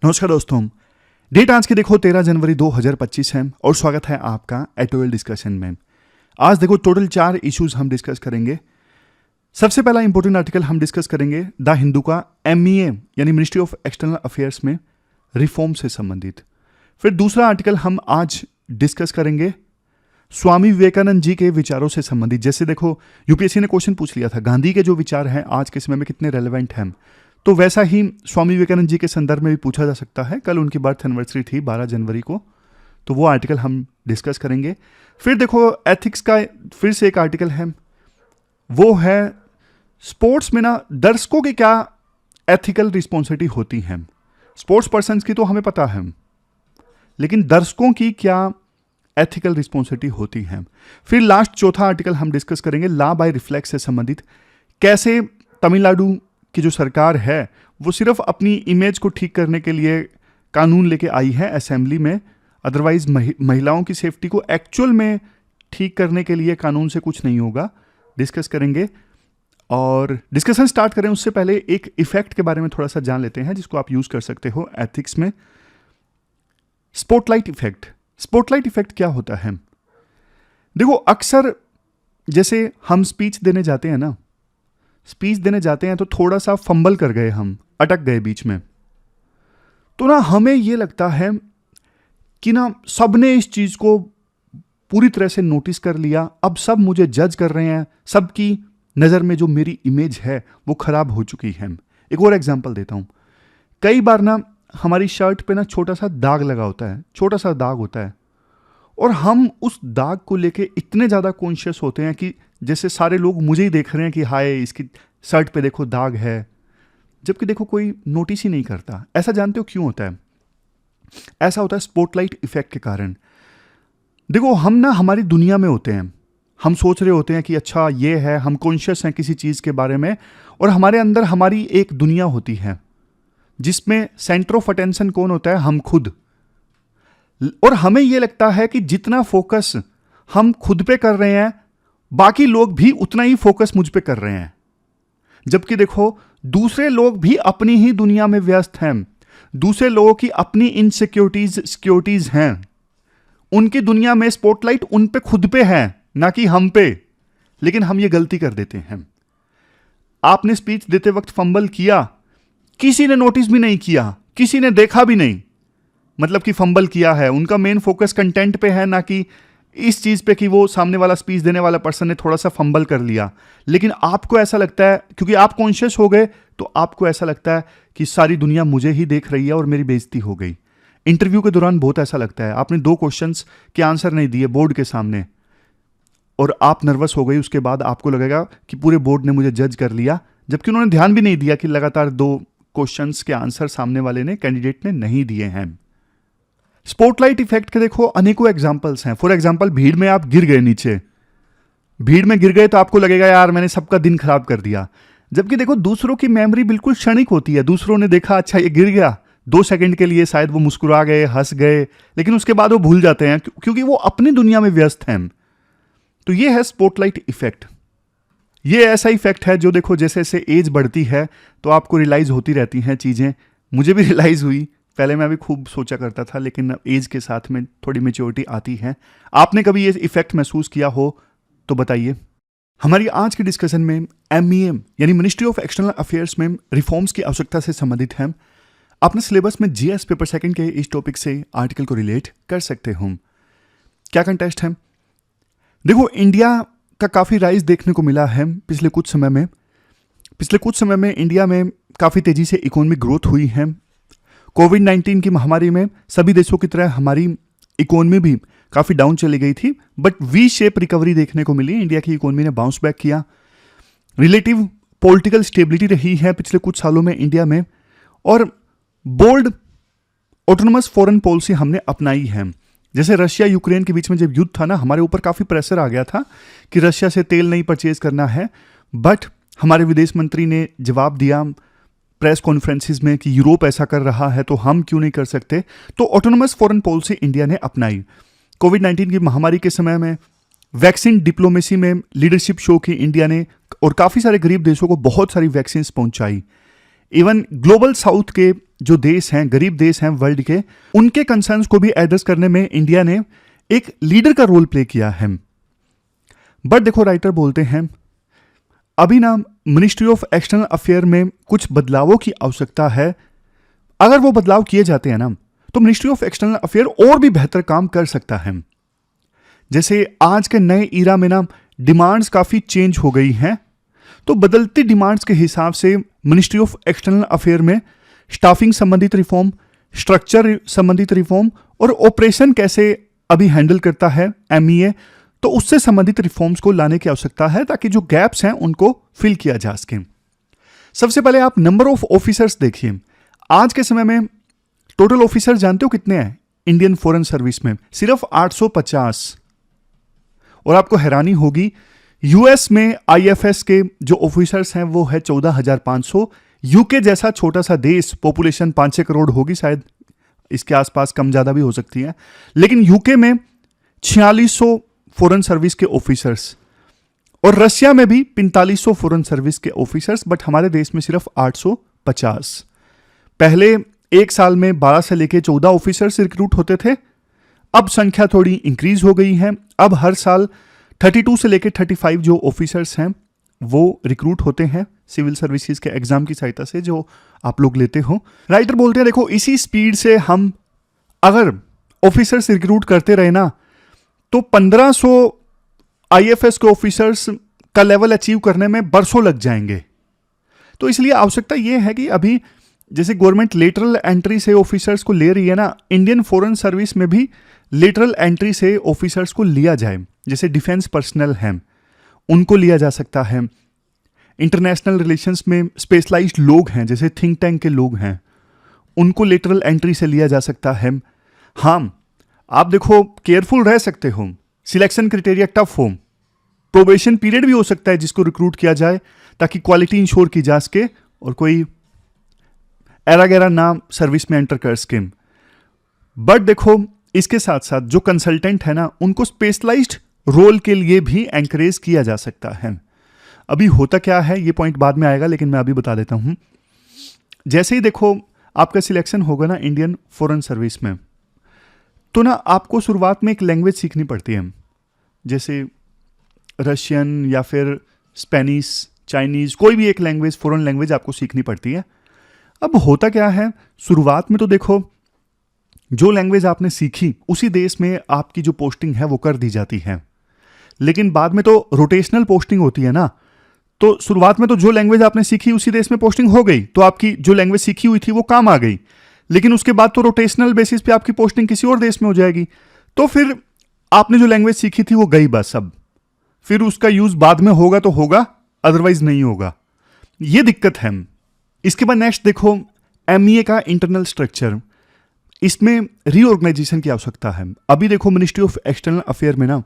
नमस्कार दोस्तों। डेट आज के देखो 13 जनवरी 2025 है और स्वागत है आपका एटोएल डिस्कशन में। आज देखो टोटल 4 इश्यूज हम डिस्कस करेंगे। सबसे पहला इंपॉर्टेंट आर्टिकल हम डिस्कस करेंगे द हिंदू का MEA यानी मिनिस्ट्री ऑफ एक्सटर्नल अफेयर्स में रिफॉर्म से संबंधित। फिर दूसरा आर्टिकल हम आज डिस्कस करेंगे स्वामी विवेकानंद जी के विचारों से संबंधित। जैसे देखो यूपीएससी ने क्वेश्चन पूछ लिया था गांधी के जो विचार हैं आज के समय में कितने रेलेवेंट हैं, तो वैसा ही स्वामी विवेकानंद जी के संदर्भ में भी पूछा जा सकता है। कल उनकी बर्थ एनिवर्सरी थी 12 जनवरी को, तो वो आर्टिकल हम डिस्कस करेंगे। फिर देखो एथिक्स का फिर से एक आर्टिकल है, वो है स्पोर्ट्स में ना दर्शकों की क्या एथिकल रिस्पॉन्सिबिलिटी होती है। स्पोर्ट्स पर्सन्स की तो हमें पता है, लेकिन दर्शकों की क्या एथिकल रिस्पॉन्सिबिलिटी होती है। फिर लास्ट चौथा आर्टिकल हम डिस्कस करेंगे लॉ बाय रिफ्लेक्स से संबंधित। कैसे तमिलनाडु की जो सरकार है वो सिर्फ अपनी इमेज को ठीक करने के लिए कानून लेके आई है असेंबली में, अदरवाइज महिलाओं की सेफ्टी को एक्चुअल में ठीक करने के लिए कानून से कुछ नहीं होगा। डिस्कस करेंगे। और डिस्कशन स्टार्ट करें उससे पहले एक इफेक्ट के बारे में थोड़ा सा जान लेते हैं जिसको आप यूज कर सकते हो एथिक्स में। Spotlight effect. स्पॉटलाइट इफेक्ट क्या होता है? देखो अक्सर जैसे हम स्पीच देने जाते हैं ना, स्पीच देने जाते हैं तो थोड़ा सा फंबल कर गए, हम अटक गए बीच में, तो ना हमें यह लगता है कि ना सबने इस चीज को पूरी तरह से नोटिस कर लिया, अब सब मुझे जज कर रहे हैं, सबकी नजर में जो मेरी इमेज है वो खराब हो चुकी है। एक और एग्जांपल देता हूं। कई बार ना हमारी शर्ट पे ना छोटा सा दाग लगा होता है, छोटा सा दाग होता है, और हम उस दाग को लेके इतने ज्यादा कॉन्शियस होते हैं कि जैसे सारे लोग मुझे ही देख रहे हैं कि हाय इसकी शर्ट पे देखो दाग है, जबकि देखो कोई नोटिस ही नहीं करता। ऐसा जानते हो क्यों होता है? ऐसा होता है स्पॉटलाइट इफेक्ट के कारण। देखो हम ना हमारी दुनिया में होते हैं, हम सोच रहे होते हैं कि अच्छा ये है, हम कॉन्शियस हैं किसी चीज के बारे में, और हमारे अंदर हमारी एक दुनिया होती है जिसमें सेंटर ऑफ अटेंशन कौन होता है? हम खुद। और हमें यह लगता है कि जितना फोकस हम खुद पे कर रहे हैं बाकी लोग भी उतना ही फोकस मुझ पे कर रहे हैं, जबकि देखो दूसरे लोग भी अपनी ही दुनिया में व्यस्त हैं। दूसरे लोगों की अपनी इनसिक्योरिटीज हैं, उनकी दुनिया में स्पॉटलाइट उन पे खुद पे है ना कि हम पे। लेकिन हम ये गलती कर देते हैं। आपने स्पीच देते वक्त फंबल किया, किसी ने नोटिस भी नहीं किया, किसी ने देखा भी नहीं, मतलब कि फंबल किया है। उनका मेन फोकस कंटेंट पे है ना कि इस चीज पे कि वो सामने वाला स्पीच देने वाला पर्सन ने थोड़ा सा फंबल कर लिया। लेकिन आपको ऐसा लगता है क्योंकि आप कॉन्शियस हो गए, तो आपको ऐसा लगता है कि सारी दुनिया मुझे ही देख रही है और मेरी बेइज्जती हो गई। इंटरव्यू के दौरान बहुत ऐसा लगता है, आपने 2 क्वेश्चंस के आंसर नहीं दिए बोर्ड के सामने और आप नर्वस हो गई, उसके बाद आपको लगेगा कि पूरे बोर्ड ने मुझे जज कर लिया, जबकि उन्होंने ध्यान भी नहीं दिया कि लगातार 2 क्वेश्चंस के आंसर सामने वाले ने, कैंडिडेट ने नहीं दिए हैं। स्पॉटलाइट इफेक्ट के देखो अनेकों एग्जांपल्स हैं। फॉर एग्जांपल भीड़ में आप गिर गए, नीचे भीड़ में गिर गए तो आपको लगेगा यार मैंने सबका दिन खराब कर दिया, जबकि देखो दूसरों की मेमोरी बिल्कुल क्षणिक होती है। दूसरों ने देखा अच्छा ये गिर गया, 2 सेकंड के लिए शायद वो मुस्कुरा गए, हंस गए, लेकिन उसके बाद वो भूल जाते हैं क्योंकि वो अपनी दुनिया में व्यस्त हैं। तो ये है स्पॉटलाइट इफेक्ट। ये ऐसा इफेक्ट है जो देखो जैसे जैसे एज बढ़ती है तो आपको रियलाइज होती रहती हैं चीजें। मुझे भी रियलाइज हुई, पहले मैं भी खूब सोचा करता था, लेकिन एज के साथ में थोड़ी मैच्योरिटी आती है। आपने कभी ये इफेक्ट महसूस किया हो तो बताइए। हमारी आज की डिस्कशन में MEA यानी मिनिस्ट्री ऑफ एक्सटर्नल अफेयर्स में रिफॉर्म्स की आवश्यकता से संबंधित है। अपने सिलेबस में GS पेपर 2 के इस टॉपिक से आर्टिकल को रिलेट कर सकते हो। क्या कंटेस्ट है? देखो इंडिया का काफी राइज देखने को मिला है पिछले कुछ समय में। पिछले कुछ समय में इंडिया में काफी तेजी से इकोनॉमिक ग्रोथ हुई है। कोविड-19 की महामारी में सभी देशों की तरह हमारी इकोनॉमी भी काफी डाउन चली गई थी, बट वी शेप रिकवरी देखने को मिली। इंडिया की इकोनॉमी ने बाउंस बैक किया। रिलेटिव पॉलिटिकल स्टेबिलिटी रही है पिछले कुछ सालों में इंडिया में, और बोल्ड ऑटोनोमस फॉरेन पॉलिसी हमने अपनाई है। जैसे रशिया यूक्रेन के बीच में जब युद्ध था ना, हमारे ऊपर काफी प्रेशर आ गया था कि रशिया से तेल नहीं परचेज करना है, बट हमारे विदेश मंत्री ने जवाब दिया प्रेस कॉन्फ्रेंसिस में कि यूरोप ऐसा कर रहा है तो हम क्यों नहीं कर सकते। तो ऑटोनोमस फॉरेन पॉलिसी इंडिया ने अपनाई। कोविड-19 की महामारी के समय में वैक्सीन डिप्लोमेसी में लीडरशिप शो की इंडिया ने, और काफी सारे गरीब देशों को बहुत सारी वैक्सीन पहुंचाई। इवन ग्लोबल साउथ के जो देश हैं, गरीब देश हैं वर्ल्ड के, उनके कंसर्न्स को भी एड्रेस करने में इंडिया ने एक लीडर का रोल प्ले किया है। बट देखो, राइटर बोलते हैं अभी ना मिनिस्ट्री ऑफ एक्सटर्नल अफेयर में कुछ बदलावों की आवश्यकता है। अगर वो बदलाव किए जाते हैं ना, तो मिनिस्ट्री ऑफ एक्सटर्नल अफेयर और भी बेहतर काम कर सकता है। जैसे आज के नए ईरा में ना डिमांड्स काफ़ी चेंज हो गई हैं, तो बदलती डिमांड्स के हिसाब से मिनिस्ट्री ऑफ एक्सटर्नल अफेयर में स्टाफिंग संबंधित रिफॉर्म, स्ट्रक्चर संबंधित रिफॉर्म और ऑपरेशन कैसे अभी हैंडल करता है MEA, तो उससे संबंधित रिफॉर्म्स को लाने की आवश्यकता है ताकि जो गैप्स हैं उनको फिल किया जा सके। सबसे पहले आप नंबर ऑफ ऑफिसर्स देखिए। आज के समय में टोटल ऑफिसर जानते हो कितने हैं इंडियन फॉरेन सर्विस में? सिर्फ 850। और आपको हैरानी होगी, यूएस में IFS के जो ऑफिसर्स हैं वो है 14,500। यूके जैसा छोटा सा देश, पॉपुलेशन 5-6 करोड़ होगी शायद, इसके आसपास कम ज़्यादा भी हो सकती है, लेकिन यूके में 4600 फॉरेन सर्विस के ऑफिसर्स, और रशिया में भी 4500 फॉरेन सर्विस के ऑफिसर्स, बट हमारे देश में सिर्फ 850। पहले एक साल में 12 से लेके 14 ऑफिसर्स रिक्रूट होते थे, अब संख्या थोड़ी इंक्रीज हो गई है। अब हर साल 32 से लेके 35 जो ऑफिसर्स हैं वो रिक्रूट होते हैं सिविल सर्विसेज के एग्जाम की सहायता से, जो आप लोग लेते हो। राइटर बोलते हैं देखो, इसी स्पीड से हम अगर ऑफिसर्स रिक्रूट करते रहे ना, तो 1500 IFS के ऑफिसर्स का लेवल अचीव करने में बरसों लग जाएंगे। तो इसलिए आवश्यकता यह है कि अभी जैसे गवर्नमेंट लेटरल एंट्री से ऑफिसर्स को ले रही है ना, इंडियन फॉरेन सर्विस में भी लेटरल एंट्री से ऑफिसर्स को लिया जाए। जैसे डिफेंस पर्सनल हैं उनको लिया जा सकता है, इंटरनेशनल रिलेशंस में स्पेशलाइज्ड लोग हैं जैसे थिंक टैंक के लोग हैं, उनको लेटरल एंट्री से लिया जा सकता है। हाँ, आप देखो केयरफुल रह सकते हो, सिलेक्शन क्राइटेरिया टफ हो, प्रोबेशन पीरियड भी हो सकता है जिसको रिक्रूट किया जाए ताकि क्वालिटी इंश्योर की जा सके और कोई एरा गैरा ना सर्विस में एंटर कर सके। बट देखो, इसके साथ साथ जो कंसल्टेंट है ना, उनको स्पेशलाइज्ड रोल के लिए भी एंकरेज किया जा सकता है। अभी होता क्या है, ये पॉइंट बाद में आएगा, लेकिन मैं अभी बता देता हूं। जैसे ही देखो आपका सिलेक्शन होगा ना इंडियन फॉरेन सर्विस में, तो ना आपको शुरुआत में एक लैंग्वेज सीखनी पड़ती है, जैसे रशियन या फिर स्पेनिश, चाइनीज, कोई भी एक लैंग्वेज, फॉरेन लैंग्वेज आपको सीखनी पड़ती है। अब होता क्या है, शुरुआत में तो देखो जो लैंग्वेज आपने सीखी उसी देश में आपकी जो पोस्टिंग है वो कर दी जाती है, लेकिन बाद में तो रोटेशनल पोस्टिंग होती है ना, तो शुरुआत में तो जो लैंग्वेज आपने सीखी उसी देश में पोस्टिंग हो गई, तो आपकी जो लैंग्वेज सीखी हुई थी वो काम आ गई, लेकिन उसके बाद तो रोटेशनल बेसिस पे आपकी पोस्टिंग किसी और देश में हो जाएगी, तो फिर आपने जो लैंग्वेज सीखी थी वो गई बस। अब फिर उसका यूज बाद में होगा तो होगा, अदरवाइज नहीं होगा, ये दिक्कत है। इसके बाद नेक्स्ट देखो MEA का इंटरनल स्ट्रक्चर, इसमें रीऑर्गेनाइजेशन की आवश्यकता है। अभी देखो मिनिस्ट्री ऑफ एक्सटर्नल अफेयर में ना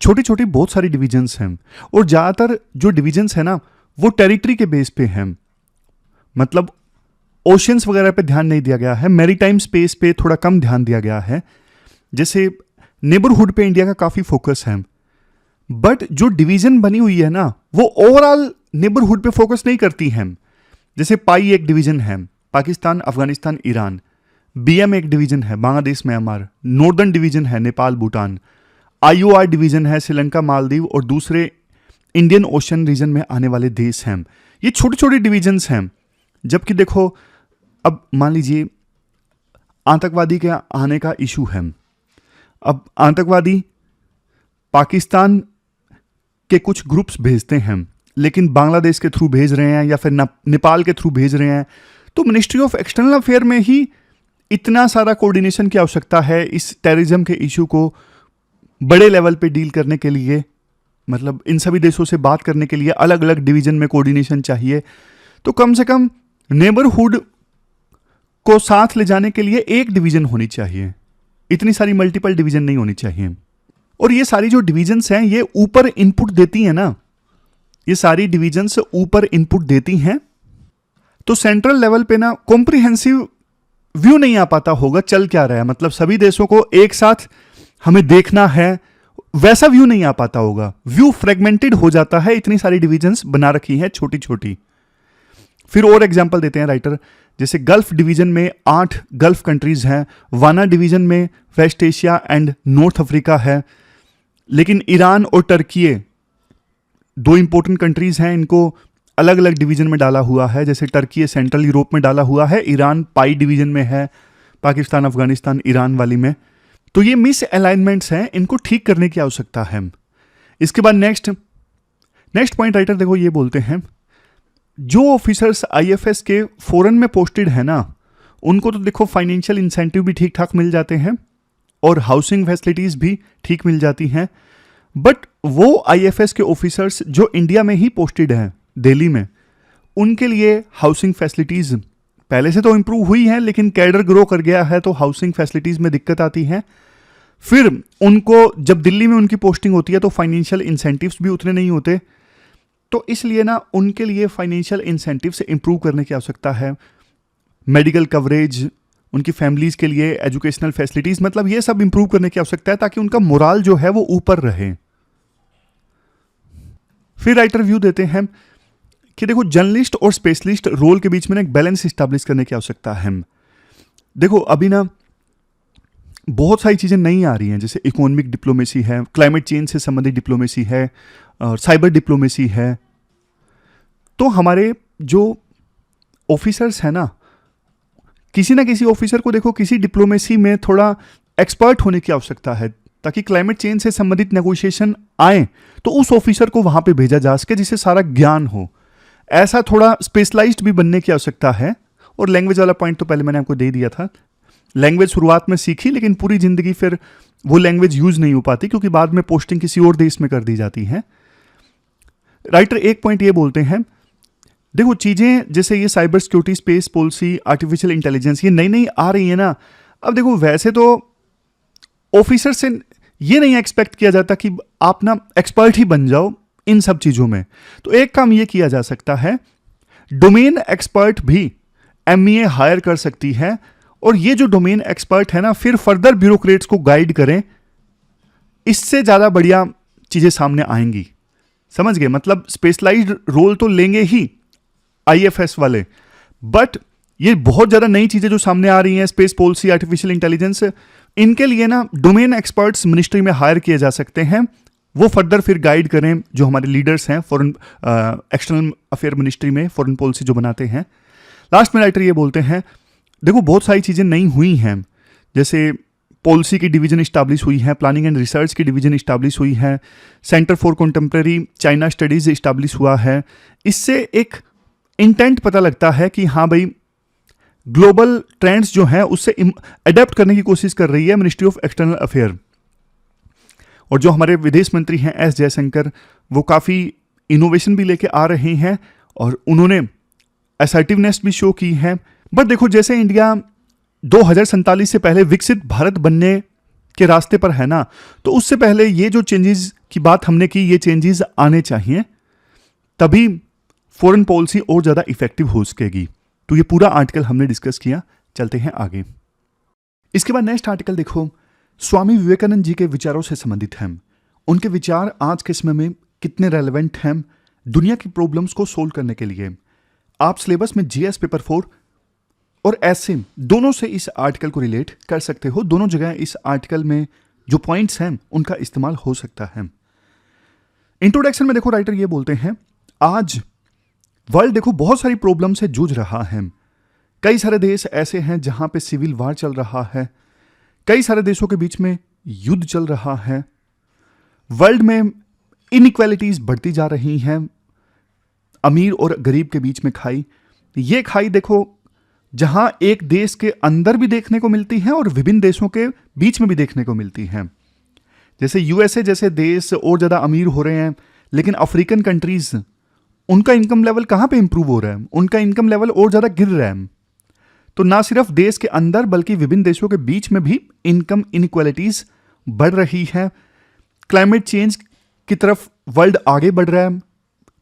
छोटी छोटी बहुत सारी डिविजन्स हैं, और ज़्यादातर जो डिविजन्स हैं ना वो टेरिटरी के बेस पे हैं, मतलब ओशंस वगैरह पे ध्यान नहीं दिया गया है, मैरीटाइम स्पेस पे थोड़ा कम ध्यान दिया गया है। जैसे नेबरहुड पे इंडिया का काफ़ी फोकस है, बट जो डिवीजन बनी हुई है ना वो ओवरऑल नेबरहुड पे फोकस नहीं करती हैं। जैसे पाई एक डिवीजन है, पाकिस्तान, अफगानिस्तान, ईरान। BM एक डिवीजन है, बांग्लादेश, म्यांमार। नॉर्दर्न डिवीजन है, नेपाल, भूटान। IOR डिवीजन है, श्रीलंका, मालदीव और दूसरे इंडियन ओशन रीजन में आने वाले देश हैं। ये छोटे छोटे डिवीजन्स हैं। जबकि देखो, अब मान लीजिए आतंकवादी के आने का इशू है, अब आतंकवादी पाकिस्तान के कुछ ग्रुप्स भेजते हैं, लेकिन बांग्लादेश के थ्रू भेज रहे हैं या फिर नेपाल के थ्रू भेज रहे हैं, तो मिनिस्ट्री ऑफ एक्सटर्नल अफेयर में ही इतना सारा कोऑर्डिनेशन की आवश्यकता है इस टेररिज्म के इशू को बड़े लेवल पे डील करने के लिए। मतलब इन सभी देशों से बात करने के लिए अलग अलग डिवीजन में कोऑर्डिनेशन चाहिए, तो कम से कम नेबरहुड को साथ ले जाने के लिए एक डिवीजन होनी चाहिए, इतनी सारी मल्टीपल डिवीजन नहीं होनी चाहिए। और ये सारी जो डिवीजन्स हैं ये ऊपर इनपुट देती हैं ना, ये सारी डिवीजन्स ऊपर इनपुट देती हैं, तो सेंट्रल लेवल पे ना कॉम्प्रिहेंसिव व्यू नहीं आ पाता होगा चल क्या रहा है, मतलब सभी देशों को एक साथ हमें देखना है, वैसा व्यू नहीं आ पाता होगा। व्यू फ्रेगमेंटेड हो जाता है, इतनी सारी डिवीजन्स बना रखी हैं छोटी छोटी। फिर और एग्जांपल देते हैं राइटर, जैसे गल्फ डिवीजन में 8 गल्फ कंट्रीज हैं, वाना डिवीजन में West Asia and North Africa है, लेकिन ईरान और टर्की 2 इंपॉर्टेंट कंट्रीज हैं, इनको अलग अलग डिवीजन में डाला हुआ है। जैसे टर्की सेंट्रल यूरोप में डाला हुआ है, ईरान पाई डिवीजन में है, पाकिस्तान अफगानिस्तान ईरान वाली में। तो ये मिस अलाइनमेंट्स हैं, इनको ठीक करने की आवश्यकता है। इसके बाद नेक्स्ट पॉइंट राइटर देखो ये बोलते हैं, जो ऑफिसर्स आईएफएस के फॉरेन में पोस्टेड है ना, उनको तो देखो फाइनेंशियल इंसेंटिव भी ठीक ठाक मिल जाते हैं और हाउसिंग फैसिलिटीज भी ठीक मिल जाती हैं। बट वो आईएफएस के ऑफिसर्स जो इंडिया में ही पोस्टेड हैं, दिल्ली में, उनके लिए हाउसिंग फैसिलिटीज पहले से तो इंप्रूव हुई है, लेकिन कैडर ग्रो कर गया है तो हाउसिंग फैसिलिटीज में दिक्कत आती है। फिर उनको जब दिल्ली में उनकी पोस्टिंग होती है तो फाइनेंशियल इंसेंटिव्स भी उतने नहीं होते, तो इसलिए ना उनके लिए फाइनेंशियल इंसेंटिव से इंप्रूव करने की आवश्यकता है। मेडिकल कवरेज, उनकी फैमिलीज के लिए एजुकेशनल फैसिलिटीज, मतलब ये सब इंप्रूव करने की आवश्यकता है ताकि उनका मोराल जो है वो ऊपर रहे। फिर राइटर व्यू देते हैं कि देखो जर्नलिस्ट और स्पेशलिस्ट रोल के बीच में एक बैलेंस स्टैब्लिश करने की आवश्यकता है। देखो अभी ना बहुत सारी चीज़ें नई आ रही हैं, जैसे इकोनॉमिक डिप्लोमेसी है, क्लाइमेट चेंज से संबंधित डिप्लोमेसी है, और साइबर डिप्लोमेसी है। तो हमारे जो ऑफिसर्स हैं ना किसी ऑफिसर को देखो किसी डिप्लोमेसी में थोड़ा एक्सपर्ट होने की आवश्यकता है, ताकि क्लाइमेट चेंज से संबंधित नेगोशिएशन आए तो उस ऑफिसर को वहां पे भेजा जा सके जिसे सारा ज्ञान हो। ऐसा थोड़ा स्पेशलाइज्ड भी बनने की आवश्यकता है। और लैंग्वेज वाला पॉइंट तो पहले मैंने आपको दे दिया था, लैंग्वेज शुरुआत में सीखी लेकिन पूरी जिंदगी फिर वो लैंग्वेज यूज नहीं हो पाती, क्योंकि बाद में पोस्टिंग किसी और देश में कर दी जाती है। राइटर एक पॉइंट ये बोलते हैं, देखो चीजें जैसे ये cyber security, space policy, artificial intelligence, ये नई नई आ रही है ना। अब देखो वैसे तो ऑफिसर से ये नहीं एक्सपेक्ट किया जाता कि आप ना एक्सपर्ट ही बन जाओ इन सब चीजों में। तो एक काम ये किया जा सकता है, डोमेन एक्सपर्ट भी एमईए हायर कर सकती है, और ये जो डोमेन एक्सपर्ट है ना फिर फर्दर ब्यूरोक्रेट्स को गाइड करें। इससे ज्यादा बढ़िया चीजें सामने आएंगी। समझ गए? मतलब स्पेशलाइज्ड रोल तो लेंगे ही आईएफएस वाले, बट ये बहुत ज्यादा नई चीजें जो सामने आ रही हैं, स्पेस पॉलिसी, आर्टिफिशियल इंटेलिजेंस, इनके लिए ना डोमेन एक्सपर्ट्स मिनिस्ट्री में हायर किए जा सकते हैं। वो फर्दर फिर गाइड करें जो हमारे लीडर्स हैं फॉरेन एक्सटर्नल अफेयर मिनिस्ट्री में, फॉरेन पॉलिसी जो बनाते हैं। लास्ट में राइटर ये बोलते हैं, देखो बहुत सारी चीजें नई हुई हैं, जैसे पॉलिसी की डिवीजन इस्टाब्लिश हुई है, प्लानिंग एंड रिसर्च की डिवीजन इस्टाब्लिश हुई है, centre for contemporary China studies establish हुआ है। इससे एक इंटेंट पता लगता है कि हाँ भाई ग्लोबल ट्रेंड्स जो हैं उससे अडेप्ट करने की कोशिश कर रही है मिनिस्ट्री ऑफ एक्सटर्नल अफेयर। और जो हमारे विदेश मंत्री हैं एस जयशंकर, वो काफ़ी इनोवेशन भी लेके आ रहे हैं और उन्होंने असर्टिवनेस भी शो की है। बट देखो जैसे इंडिया 2047 से पहले विकसित भारत बनने के रास्ते पर है ना, तो उससे पहले ये जो चेंजेस की बात हमने की, ये चेंजेस आने चाहिए, तभी फॉरेन पॉलिसी और ज़्यादा इफेक्टिव हो सकेगी। तो ये पूरा आर्टिकल हमने डिस्कस किया, चलते हैं आगे। इसके बाद नेक्स्ट आर्टिकल देखो, स्वामी विवेकानंद जी के विचारों से संबंधित है। उनके विचार आज के समय में कितने रेलेवेंट हैं दुनिया की प्रॉब्लम्स को सोल्व करने के लिए। आप सिलेबस में जीएस पेपर 4 और ऐसे दोनों से इस आर्टिकल को रिलेट कर सकते हो। दोनों जगह इस आर्टिकल में जो पॉइंट्स हैं उनका इस्तेमाल हो सकता है। इंट्रोडक्शन में देखो राइटर ये बोलते हैं, आज वर्ल्ड देखो बहुत सारी प्रॉब्लम से जूझ रहा है। कई सारे देश ऐसे हैं जहां पे सिविल वार चल रहा है, कई सारे देशों के बीच में युद्ध चल रहा है, वर्ल्ड में इनइक्वालिटीज बढ़ती जा रही हैं, अमीर और गरीब के बीच में खाई। ये खाई देखो जहां एक देश के अंदर भी देखने को मिलती है और विभिन्न देशों के बीच में भी देखने को मिलती है। जैसे यूएसए जैसे देश और ज़्यादा अमीर हो रहे हैं, लेकिन अफ्रीकन कंट्रीज उनका इनकम लेवल कहाँ पे इंप्रूव हो रहा है, उनका इनकम लेवल और ज़्यादा गिर रहा है। तो ना सिर्फ देश के अंदर बल्कि विभिन्न देशों के बीच में भी इनकम इनइक्वालिटीज बढ़ रही है। क्लाइमेट चेंज की तरफ वर्ल्ड आगे बढ़ रहा है,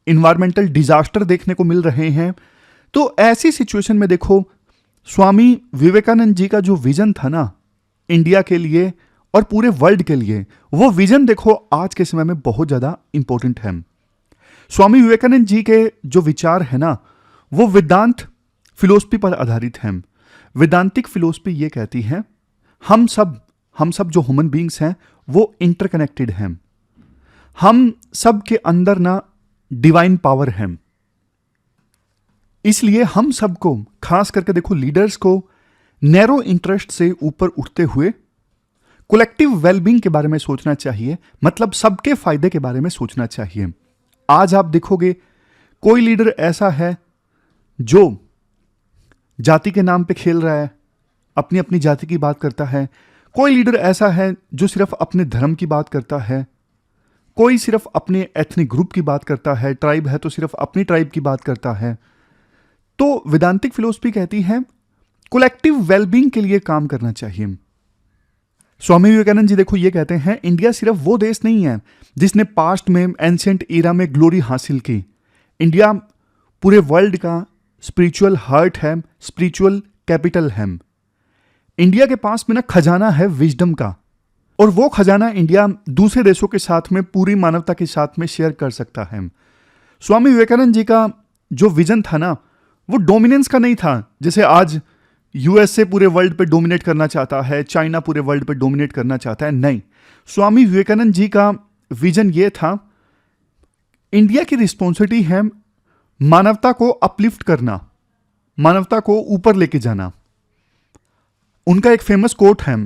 इन्वायरमेंटल डिजास्टर देखने को मिल रहे हैं। तो ऐसी सिचुएशन में देखो स्वामी विवेकानंद जी का जो विजन था ना इंडिया के लिए और पूरे वर्ल्ड के लिए, वो विजन देखो आज के समय में बहुत ज़्यादा इंपॉर्टेंट है। स्वामी विवेकानंद जी के जो विचार है ना वो वेदांत फिलोसफी पर आधारित है। वेदांतिक फिलोसफी ये कहती है हम सब जो ह्यूमन बींग्स हैं वो इंटरकनेक्टेड हैं। हम सब के अंदर ना डिवाइन पावर है। इसलिए हम सबको, खास करके देखो लीडर्स को, नैरो इंटरेस्ट से ऊपर उठते हुए कलेक्टिव वेलबींग के बारे में सोचना चाहिए, मतलब सबके फायदे के बारे में सोचना चाहिए। आज आप देखोगे कोई लीडर ऐसा है जो जाति के नाम पे खेल रहा है, अपनी अपनी जाति की बात करता है। कोई लीडर ऐसा है जो सिर्फ अपने धर्म की बात करता है। कोई सिर्फ अपने एथनिक ग्रुप की बात करता है, ट्राइब है तो सिर्फ अपनी ट्राइब की बात करता है। तो वेदांतिक फिलोसफी कहती है कलेक्टिव वेलबींग के लिए काम करना चाहिए। स्वामी विवेकानंद जी देखो ये कहते हैं इंडिया सिर्फ वो देश नहीं है जिसने पास्ट में, एंशिएंट ईरा में ग्लोरी हासिल की। इंडिया पूरे वर्ल्ड का स्पिरिचुअल हार्ट है, स्पिरिचुअल कैपिटल है। इंडिया के पास में ना खजाना है विजडम का, और वो खजाना इंडिया दूसरे देशों के साथ में, पूरी मानवता के साथ में शेयर कर सकता है। स्वामी विवेकानंद जी का जो विजन था ना, वो डोमिनेंस का नहीं था। जैसे आज यूएसए पूरे वर्ल्ड पे डोमिनेट करना चाहता है, चाइना पूरे वर्ल्ड पे डोमिनेट करना चाहता है, नहीं। स्वामी विवेकानंद जी का विजन ये था इंडिया की रिस्पॉन्सिबिलिटी है मानवता को अपलिफ्ट करना, मानवता को ऊपर लेके जाना। उनका एक फेमस कोट है,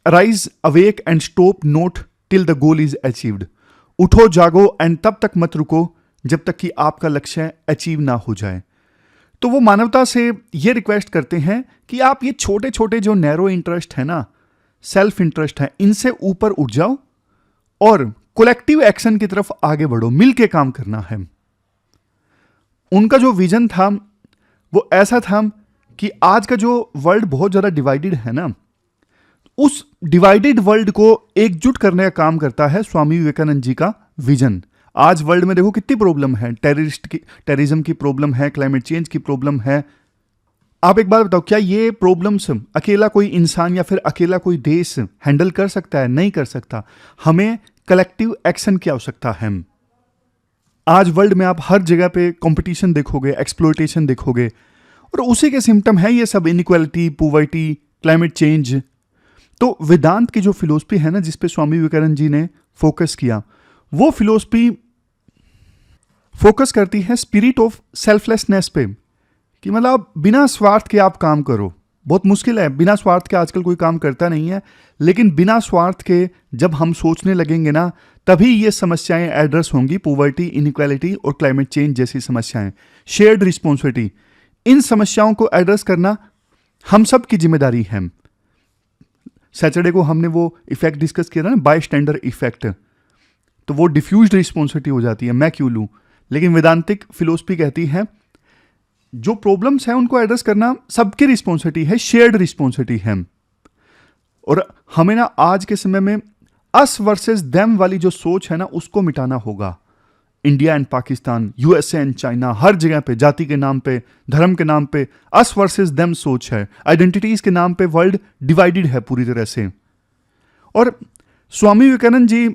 rise awake and stop note till the goal is achieved. उठो जागो एंड तब तक मत रुको जब तक कि आपका लक्ष्य अचीव ना हो जाए। तो वो मानवता से ये रिक्वेस्ट करते हैं कि आप ये छोटे छोटे जो नैरो इंटरेस्ट है ना, सेल्फ इंटरेस्ट है, इनसे ऊपर उठ जाओ और कलेक्टिव एक्शन की तरफ आगे बढ़ो, मिलके काम करना है। उनका जो विजन था वो ऐसा था कि आज का जो वर्ल्ड बहुत ज्यादा डिवाइडेड है ना, उस डिवाइडेड वर्ल्ड को एकजुट करने का काम करता है स्वामी विवेकानंद जी का विजन। आज वर्ल्ड में देखो कितनी प्रॉब्लम है, टेररिज्म की प्रॉब्लम है, क्लाइमेट चेंज की प्रॉब्लम है। आप एक बार बताओ, क्या ये प्रॉब्लम्स अकेला कोई इंसान या फिर अकेला कोई देश हैंडल कर सकता है? नहीं कर सकता। हमें कलेक्टिव एक्शन की आवश्यकता है। आज वर्ल्ड में आप हर जगह पे कंपटीशन देखोगे, एक्सप्लॉयटेशन देखोगे, और उसी के सिम्टम है ये सब, इनइक्वालिटी, पॉवर्टी, क्लाइमेट चेंज। तो वेदांत की जो फिलोसफी है ना, जिसपे स्वामी विवेकानंद जी ने फोकस किया, वो फिलोसफी फोकस करती है स्पिरिट ऑफ सेल्फलेसनेस पे, कि मतलब बिना स्वार्थ के आप काम करो। बहुत मुश्किल है, बिना स्वार्थ के आजकल कोई काम करता नहीं है, लेकिन बिना स्वार्थ के जब हम सोचने लगेंगे ना, तभी ये समस्याएं एड्रेस होंगी, पॉवर्टी, इनइक्वालिटी और क्लाइमेट चेंज जैसी समस्याएं। शेयर्ड रिस्पॉन्सिबिलिटी, इन समस्याओं को एड्रेस करना हम सब की जिम्मेदारी है। सैटरडे को हमने वो इफेक्ट डिस्कस किया था ना, बाय स्टैंडर इफेक्ट, तो वो डिफ्यूज्ड रिस्पॉन्सिबिलिटी हो जाती है, मैं क्यों लूं। लेकिन वेदांतिक फिलोसफी कहती है जो प्रॉब्लम्स हैं उनको एड्रेस करना सबकी रिस्पॉन्सिबिलिटी है, शेयर्ड रिस्पॉन्सिबिलिटी है। और हमें ना आज के समय में अस वर्सेस देम वाली जो सोच है ना, उसको मिटाना होगा। India and Pakistan, USA and China, हर जगह पे जाति के नाम पे, धर्म के नाम पे अस वर्सेस देम सोच है। आइडेंटिटीज के नाम पे वर्ल्ड डिवाइडेड है पूरी तरह से। और स्वामी विवेकानंद जी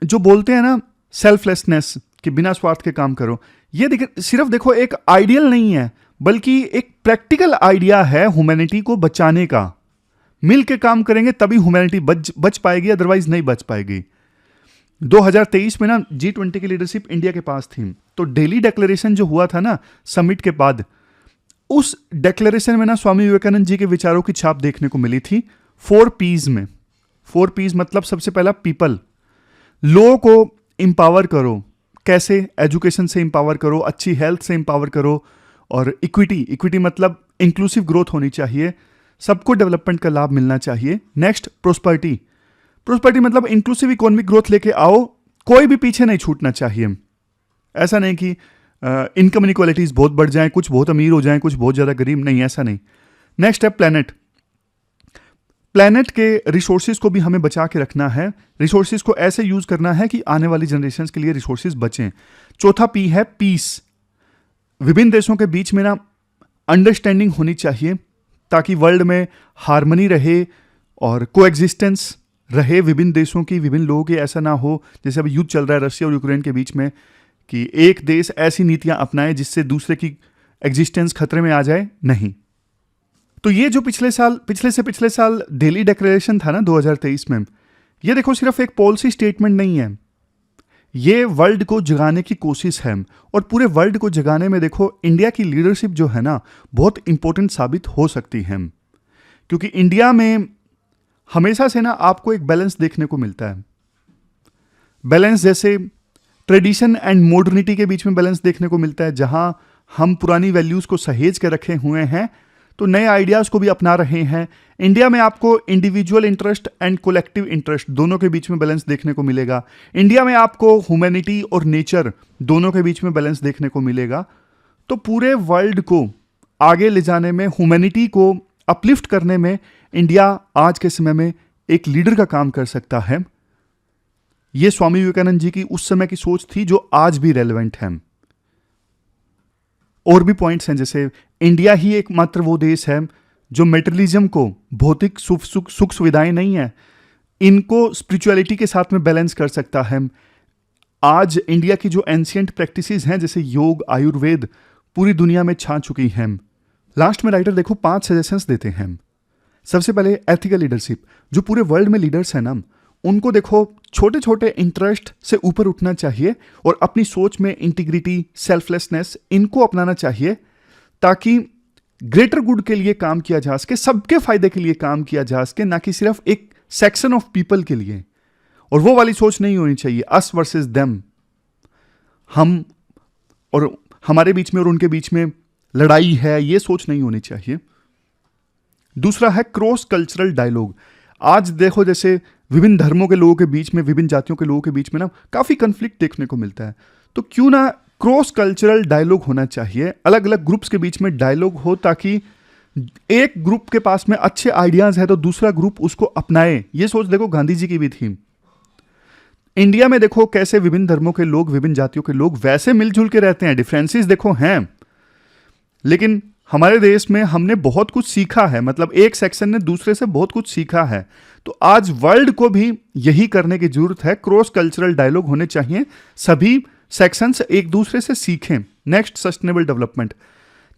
जो बोलते हैं ना, सेल्फलेसनेस, कि बिना स्वार्थ के काम करो, ये सिर्फ देखो एक आइडियल नहीं है, बल्कि एक प्रैक्टिकल आइडिया है ह्यूमैनिटी को बचाने का। मिल के काम करेंगे तभी ह्यूमैनिटी बच पाएगी, अदरवाइज नहीं बच पाएगी। 2023 में ना G20 की लीडरशिप इंडिया के पास थी, तो दिल्ली डिक्लेरेशन जो हुआ था ना समिट के बाद, उस डिक्लेरेशन में ना स्वामी विवेकानंद जी के विचारों की छाप देखने को मिली थी 4 P's में। 4 P's मतलब सबसे पहला पीपल, लोगों को इंपावर करो। कैसे? एजुकेशन से इंपावर करो, अच्छी हेल्थ से इंपावर करो, और इक्विटी मतलब इंक्लूसिव ग्रोथ होनी चाहिए, सबको डेवलपमेंट का लाभ मिलना चाहिए। नेक्स्ट प्रोस्पेरिटी मतलब इंक्लूसिव इकोनॉमिक ग्रोथ लेके आओ, कोई भी पीछे नहीं छूटना चाहिए। ऐसा नहीं कि इनकम इनइक्वालिटीज बहुत बढ़ जाएं, कुछ बहुत अमीर हो जाएं, कुछ बहुत ज़्यादा गरीब, नहीं, ऐसा नहीं। नेक्स्ट है प्लैनेट के रिसोर्सेज को भी हमें बचा के रखना है। रिसोर्सेज को ऐसे यूज करना है कि आने वाली जनरेशंस के लिए रिसोर्सेज बचें। चौथा पी है पीस। विभिन्न देशों के बीच में ना अंडरस्टैंडिंग होनी चाहिए, ताकि वर्ल्ड में हार्मनी रहे और कोएग्जिस्टेंस रहे विभिन्न देशों की, विभिन्न लोगों की। ऐसा ना हो जैसे अभी युद्ध चल रहा है रशिया और यूक्रेन के बीच में, कि एक देश ऐसी नीतियां अपनाए जिससे दूसरे की एग्जिस्टेंस खतरे में आ जाए, नहीं। तो ये जो पिछले साल दिल्ली डिक्लेरेशन था ना 2023 में, ये देखो सिर्फ एक पॉलिसी स्टेटमेंट नहीं है, ये वर्ल्ड को जगाने की कोशिश है। और पूरे वर्ल्ड को जगाने में देखो इंडिया की लीडरशिप जो है ना बहुत इंपॉर्टेंट साबित हो सकती है, क्योंकि इंडिया में हमेशा से ना आपको एक बैलेंस देखने को मिलता है। बैलेंस जैसे ट्रेडिशन एंड मॉडर्निटी के बीच में बैलेंस देखने को मिलता है, जहां हम पुरानी वैल्यूज को सहेज के रखे हुए हैं तो नए आइडियाज को भी अपना रहे हैं। इंडिया में आपको individual interest and collective interest दोनों के बीच में बैलेंस देखने को मिलेगा। इंडिया में आपको ह्यूमैनिटी और नेचर दोनों के बीच में बैलेंस देखने को मिलेगा। तो पूरे वर्ल्ड को आगे ले जाने में, ह्यूमैनिटी को अपलिफ्ट करने में इंडिया आज के समय में एक लीडर का काम कर सकता है। यह स्वामी विवेकानंद जी की उस समय की सोच थी जो आज भी रेलेवेंट है। और भी पॉइंट्स हैं, जैसे इंडिया ही एकमात्र वो देश है जो मेटेरियलिज्म को, भौतिक सुख सुविधाएं नहीं है, इनको स्पिरिचुअलिटी के साथ में बैलेंस कर सकता है। आज इंडिया की जो एंशिएंट प्रैक्टिसेस हैं जैसे योग, आयुर्वेद पूरी दुनिया में छा चुकी हैं। लास्ट में राइटर देखो 5 सजेशंस देते हैं। सबसे पहले एथिकल लीडरशिप, जो पूरे वर्ल्ड में लीडर्स हैं ना, उनको देखो छोटे छोटे इंटरेस्ट से ऊपर उठना चाहिए और अपनी सोच में इंटीग्रिटी, सेल्फलेसनेस इनको अपनाना चाहिए, ताकि ग्रेटर गुड के लिए काम किया जा सके, सबके फायदे के लिए काम किया जा सके, ना कि सिर्फ एक सेक्शन ऑफ पीपल के लिए। और वो वाली सोच नहीं होनी चाहिए अस वर्सेस देम, हम और हमारे बीच में और उनके बीच में लड़ाई है, ये सोच नहीं होनी चाहिए। दूसरा है क्रॉस कल्चरल डायलॉग। आज देखो जैसे विभिन्न धर्मों के लोगों के बीच में, विभिन्न जातियों के लोगों के बीच में ना काफी कन्फ्लिक्ट देखने को मिलता है, तो क्यों ना क्रॉस कल्चरल डायलॉग होना चाहिए, अलग अलग ग्रुप्स के बीच में डायलॉग हो, ताकि एक ग्रुप के पास में अच्छे आइडियाज है तो दूसरा ग्रुप उसको अपनाए। ये सोच देखो गांधी जी की भी थी। इंडिया में देखो कैसे विभिन्न धर्मों के लोग, विभिन्न जातियों के लोग वैसे मिलजुल के रहते हैं, डिफरेंसेस देखो हैं, लेकिन हमारे देश में हमने बहुत कुछ सीखा है, मतलब एक सेक्शन ने दूसरे से बहुत कुछ सीखा है। तो आज वर्ल्ड को भी यही करने की जरूरत है, क्रॉस कल्चरल डायलॉग होने चाहिए, सभी सेक्शंस एक दूसरे से सीखें। नेक्स्ट, सस्टेनेबल डेवलपमेंट,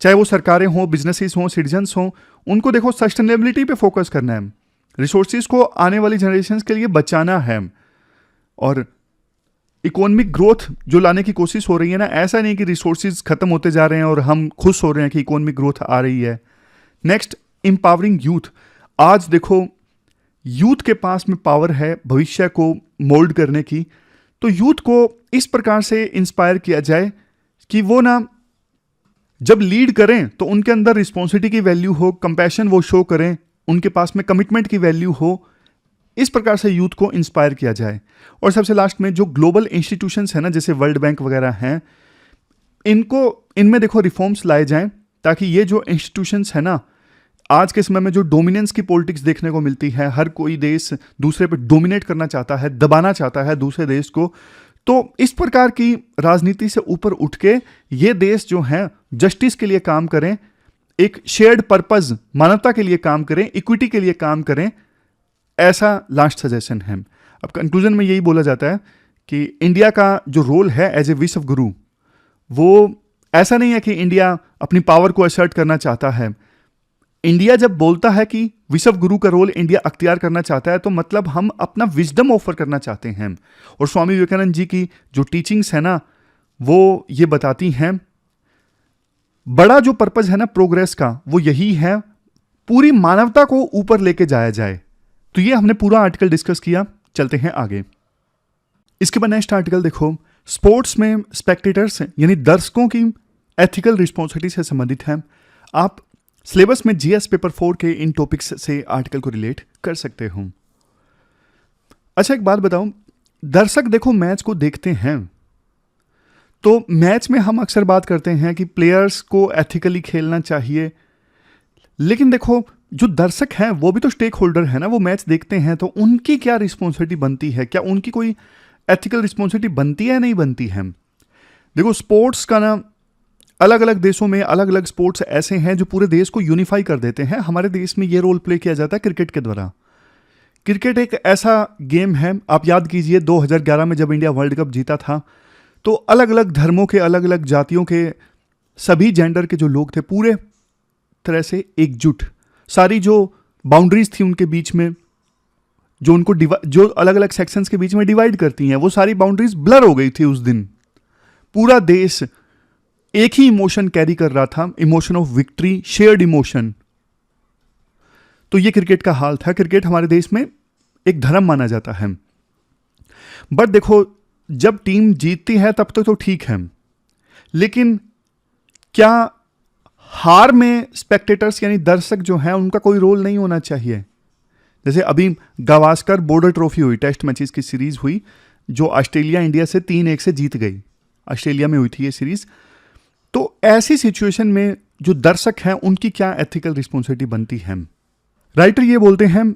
चाहे वो सरकारें हों, बिजनेसेस हों, सिटीजन्स हों, उनको देखो सस्टेनेबिलिटी पे फोकस करना है, रिसोर्सेज को आने वाली जनरेशंस के लिए बचाना है, और इकोनॉमिक ग्रोथ जो लाने की कोशिश हो रही है ना, ऐसा नहीं कि रिसोर्सेज खत्म होते जा रहे हैं और हम खुश हो रहे हैं कि इकोनॉमिक ग्रोथ आ रही है। Next, empowering youth. आज देखो यूथ के पास में पावर है भविष्य को मोल्ड करने की, तो यूथ को इस प्रकार से इंस्पायर किया जाए कि वो ना जब लीड करें तो उनके अंदर रिस्पॉन्सिबिलिटी की वैल्यू हो, कंपैशन वो शो करें, उनके पास में कमिटमेंट की वैल्यू हो, इस प्रकार से यूथ को इंस्पायर किया जाए। और सबसे लास्ट में जो ग्लोबल इंस्टीट्यूशंस है ना, जैसे वर्ल्ड बैंक वगैरह हैं, इनमें देखो रिफॉर्म्स लाए जाएं, ताकि ये जो इंस्टीट्यूशंस है ना, आज के समय में जो डोमिनेंस की पॉलिटिक्स देखने को मिलती है, हर कोई देश दूसरे पे डोमिनेट करना चाहता है, दबाना चाहता है दूसरे देश को, तो इस प्रकार की राजनीति से ऊपर उठ के ये देश जो हैं जस्टिस के लिए काम करें, एक शेयर्ड पर्पस, मानवता के लिए काम करें, इक्विटी के लिए काम करें, ऐसा लास्ट सजेशन है। अब कंक्लूजन में यही बोला जाता है कि इंडिया का जो रोल है एज ए विश्व गुरु, वो ऐसा नहीं है कि इंडिया अपनी पावर को असर्ट करना चाहता है। इंडिया जब बोलता है कि विश्व गुरु का रोल इंडिया अख्तियार करना चाहता है, तो मतलब हम अपना विजडम ऑफर करना चाहते हैं। और स्वामी विवेकानंद जी की जो टीचिंग्स है ना, वो ये बताती हैं, बड़ा जो पर्पस है ना प्रोग्रेस का, वो यही है, पूरी मानवता को ऊपर लेके जाया जाए। तो ये हमने पूरा आर्टिकल डिस्कस किया, चलते हैं आगे। इसके बाद नेक्स्ट आर्टिकल देखो, स्पोर्ट्स में स्पेक्टेटर्स यानी दर्शकों की एथिकल रिस्पॉन्सिबिलिटी से संबंधित है। आप सिलेबस में जीएस पेपर 4 के इन टॉपिक्स से आर्टिकल को रिलेट कर सकते हो। अच्छा, एक बात बताऊं, दर्शक देखो मैच को देखते हैं, तो मैच में हम अक्सर बात करते हैं कि प्लेयर्स को एथिकली खेलना चाहिए, लेकिन देखो जो दर्शक हैं वो भी तो स्टेक होल्डर है ना, वो मैच देखते हैं, तो उनकी क्या रिस्पॉन्सिबिलिटी बनती है, क्या उनकी कोई एथिकल रिस्पॉन्सिबिलिटी बनती है, नहीं बनती है। देखो स्पोर्ट्स का ना अलग अलग देशों में अलग अलग स्पोर्ट्स ऐसे हैं जो पूरे देश को यूनिफाई कर देते हैं। हमारे देश में ये रोल प्ले किया जाता है क्रिकेट के द्वारा। क्रिकेट एक ऐसा गेम है, आप याद कीजिए 2011 में जब इंडिया वर्ल्ड कप जीता था, तो अलग अलग धर्मों के, अलग अलग जातियों के सभी जेंडर के जो लोग थे पूरे तरह से एकजुट, सारी जो बाउंड्रीज थी उनके बीच में, जो उनको जो अलग अलग सेक्शंस के बीच में डिवाइड करती हैं, वो सारी बाउंड्रीज ब्लर हो गई थी उस दिन। पूरा देश एक ही इमोशन कैरी कर रहा था, emotion of victory, shared emotion. तो ये क्रिकेट का हाल था। क्रिकेट हमारे देश में एक धर्म माना जाता है। बट देखो, जब टीम जीतती है तब तक तो ठीक है, लेकिन क्या हार में स्पेक्टेटर्स यानी दर्शक जो हैं उनका कोई रोल नहीं होना चाहिए? जैसे अभी गावस्कर बॉर्डर ट्रॉफी हुई, टेस्ट मैचेस की सीरीज हुई, जो ऑस्ट्रेलिया इंडिया से 3-1 से जीत गई। ऑस्ट्रेलिया में हुई थी ये सीरीज। तो ऐसी सिचुएशन में जो दर्शक हैं उनकी क्या एथिकल रिस्पॉन्सिबिलिटी बनती है? राइटर ये बोलते हैं,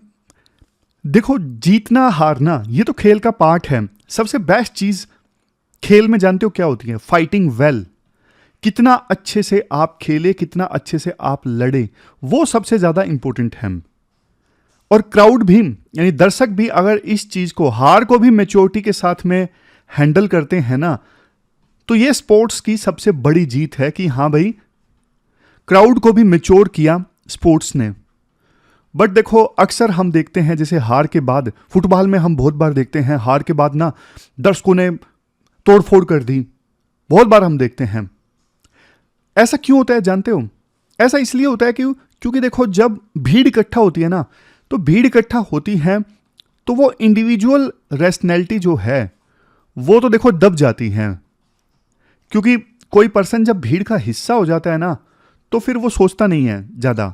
देखो जीतना हारना ये तो खेल का पार्ट है। सबसे बेस्ट चीज खेल में जानते हो क्या होती है? Fighting well. कितना अच्छे से आप खेले, कितना अच्छे से आप लड़े, वो सबसे ज्यादा इंपॉर्टेंट है। और क्राउड भी यानी दर्शक भी अगर इस चीज को, हार को भी मैच्योरिटी के साथ में हैंडल करते हैं ना, तो ये स्पोर्ट्स की सबसे बड़ी जीत है कि हाँ भाई, क्राउड को भी मैच्योर किया स्पोर्ट्स ने। बट देखो, अक्सर हम देखते हैं जैसे हार के बाद, फुटबॉल में हम बहुत बार देखते हैं हार के बाद ना दर्शकों ने तोड़फोड़ कर दी, बहुत बार हम देखते हैं। ऐसा क्यों होता है जानते हो? ऐसा इसलिए होता है क्योंकि देखो, जब भीड़ इकट्ठा होती है ना, तो भीड़ इकट्ठा होती है तो वो इंडिविजुअल रैशनैलिटी जो है वो तो देखो दब जाती है। क्योंकि कोई पर्सन जब भीड़ का हिस्सा हो जाता है ना, तो फिर वो सोचता नहीं है ज़्यादा।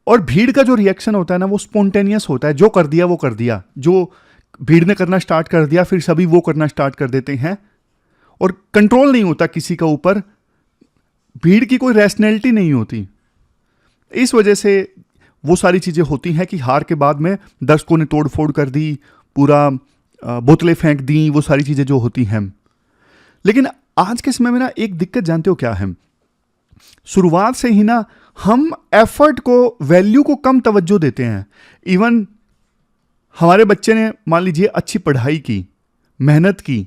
और भीड़ का जो रिएक्शन होता है ना, वो स्पॉन्टेनियस होता है। जो कर दिया वो कर दिया, जो भीड़ ने करना स्टार्ट कर दिया, फिर सभी वो करना स्टार्ट कर देते हैं, और कंट्रोल नहीं होता किसी का ऊपर। भीड़ की कोई रैशनैलिटी नहीं होती। इस वजह से वो सारी चीज़ें होती हैं कि हार के बाद में दर्शकों ने तोड़फोड़ कर दी, पूरा बोतलें फेंक दी, वो सारी चीज़ें जो होती हैं। लेकिन आज के समय में ना एक दिक्कत जानते हो क्या है? शुरुआत से ही ना हम एफर्ट को, वैल्यू को कम तवज्जो देते हैं। इवन हमारे बच्चे ने मान लीजिए अच्छी पढ़ाई की, मेहनत की,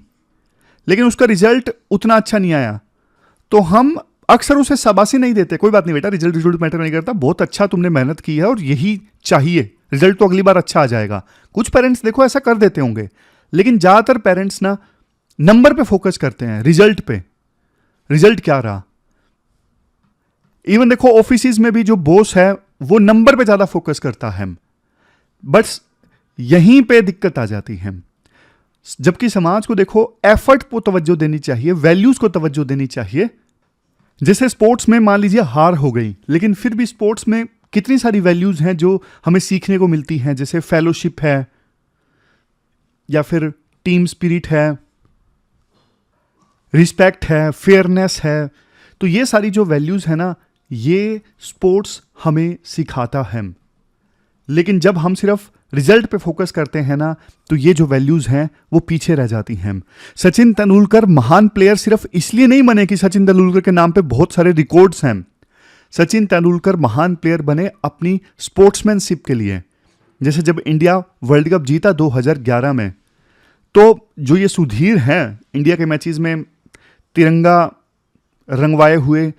लेकिन उसका रिजल्ट उतना अच्छा नहीं आया, तो हम अक्सर उसे शाबाशी नहीं देते। कोई बात नहीं बेटा, रिजल्ट मैटर नहीं करता, बहुत अच्छा तुमने मेहनत की है और यही चाहिए, रिजल्ट तो अगली बार अच्छा आ जाएगा। कुछ पेरेंट्स देखो ऐसा कर देते होंगे, लेकिन ज़्यादातर पेरेंट्स ना नंबर पे फोकस करते हैं, रिजल्ट पे। रिजल्ट क्या रहा? इवन देखो ऑफिस में भी जो बॉस है वो नंबर पे ज़्यादा फोकस करता है। बट यहीं पे दिक्कत आ जाती है। जबकि समाज को देखो एफर्ट को तवज्जो देनी चाहिए, वैल्यूज को तवज्जो देनी चाहिए। जैसे स्पोर्ट्स में मान लीजिए हार हो गई, लेकिन फिर भी स्पोर्ट्स में कितनी सारी वैल्यूज हैं जो हमें सीखने को मिलती हैं। जैसे फेलोशिप है, या फिर टीम स्पिरिट है, रिस्पेक्ट है, फेयरनेस है। तो ये सारी जो वैल्यूज है ना, ये स्पोर्ट्स हमें सिखाता है। लेकिन जब हम सिर्फ रिजल्ट पे फोकस करते हैं ना, तो ये जो वैल्यूज हैं वो पीछे रह जाती हैं। सचिन तेंदुलकर महान प्लेयर सिर्फ इसलिए नहीं बने कि सचिन तेंदुलकर के नाम पे बहुत सारे रिकॉर्ड्स हैं। सचिन तेंदुलकर महान प्लेयर बने अपनी स्पोर्ट्समैनशिप के लिए। जैसे जब इंडिया वर्ल्ड कप जीता 2011 में, तो जो ये सुधीर हैं इंडिया के मैचेस में तिरंगा रंगवाए हुए,